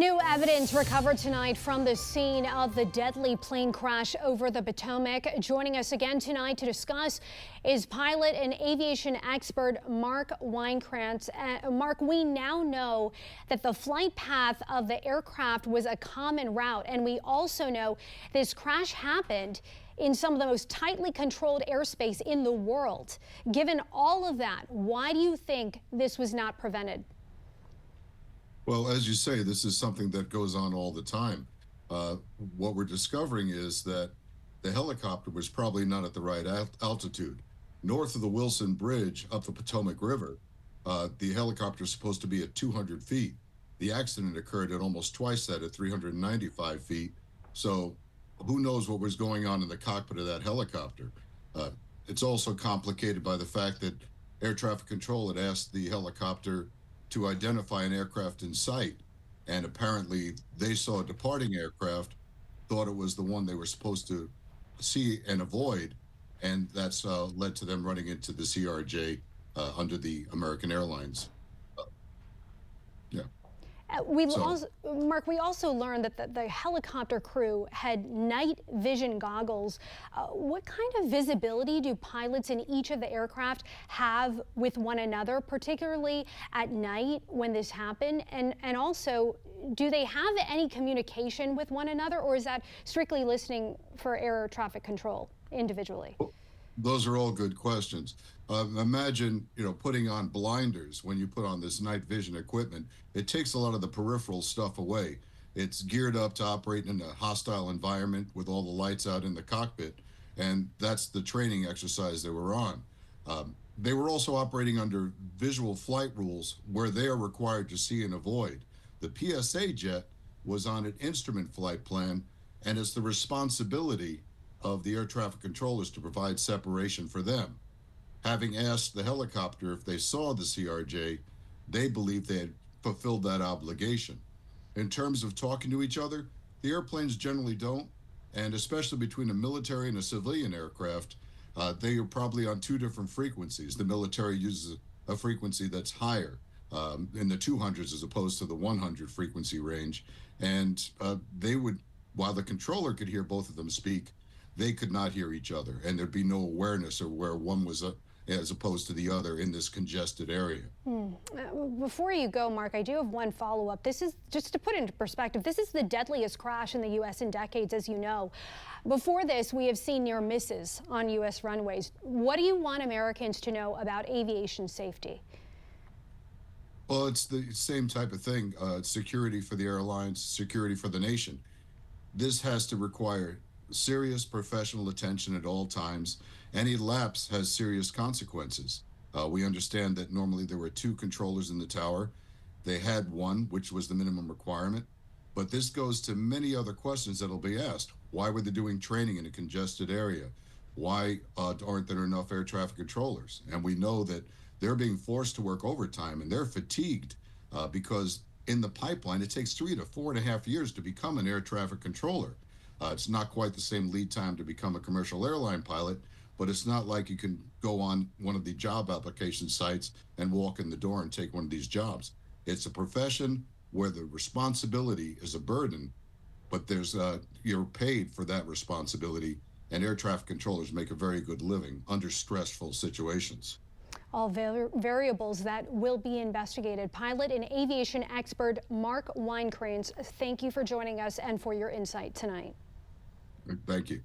New evidence recovered tonight from the scene of the deadly plane crash over the Potomac. Joining us again tonight to discuss is pilot and aviation expert Mark Weinkrantz. Mark, we now know that the flight path of the aircraft was a common route, and we also know this crash happened in some of the most tightly controlled airspace in the world. Given all of that, why do you think this was not prevented? Well, as you say, this is something that goes on all the time. What we're discovering is that the helicopter was probably not at the right altitude. North of the Wilson Bridge up the Potomac River, the helicopter is supposed to be at 200 feet. The accident occurred at almost twice that, at 395 feet. So who knows what was going on in the cockpit of that helicopter? It's also complicated by the fact that air traffic control had asked the helicopter to identify an aircraft in sight, and apparently they saw a departing aircraft, thought it was the one they were supposed to see and avoid, and that's led to them running into the CRJ under the American Airlines. Mark, we also learned that the helicopter crew had night vision goggles. What kind of visibility do pilots in each of the aircraft have with one another, particularly at night when this happened? And also, do they have any communication with one another, or is that strictly listening for air traffic control individually? Those are all good questions. Imagine, putting on blinders when you put on this night vision equipment. It takes a lot of the peripheral stuff away. It's geared up to operate in a hostile environment with all the lights out in the cockpit, and that's the training exercise they were on. They were also operating under visual flight rules where they are required to see and avoid. The PSA jet was on an instrument flight plan, and it's the responsibility of the air traffic controllers to provide separation for them. Having asked the helicopter if they saw the CRJ, they believed they had fulfilled that obligation. In terms of talking to each other, the airplanes generally don't, and especially between a military and a civilian aircraft, they are probably on two different frequencies. The military uses a frequency that's higher, in the 200s as opposed to the 100 frequency range, and they would, while the controller could hear both of them speak, they could not hear each other, and there'd be no awareness of where one was as opposed to the other in this congested area. Before you go, Mark, I do have one follow-up. This is, just to put into perspective, this is the deadliest crash in the U.S. in decades, as you know. Before this, we have seen near misses on U.S. runways. What do you want Americans to know about aviation safety? Well, it's the same type of thing. Security for the airlines, security for the nation. This has to require serious professional attention at all times. Any lapse has serious consequences. We understand that normally there were two controllers in the tower. They had one, which was the minimum requirement. But this goes to many other questions that'll be asked. Why were they doing training in a congested area? Why aren't there enough air traffic controllers? And we know that they're being forced to work overtime, and they're fatigued because in the pipeline, it takes 3 to 4.5 years to become an air traffic controller. It's not quite the same lead time to become a commercial airline pilot, but it's not like you can go on one of the job application sites and walk in the door and take one of these jobs. It's a profession where the responsibility is a burden, but you're paid for that responsibility, and air traffic controllers make a very good living under stressful situations. All variables that will be investigated. Pilot and aviation expert Mark Weinkrantz, thank you for joining us and for your insight tonight. Thank you.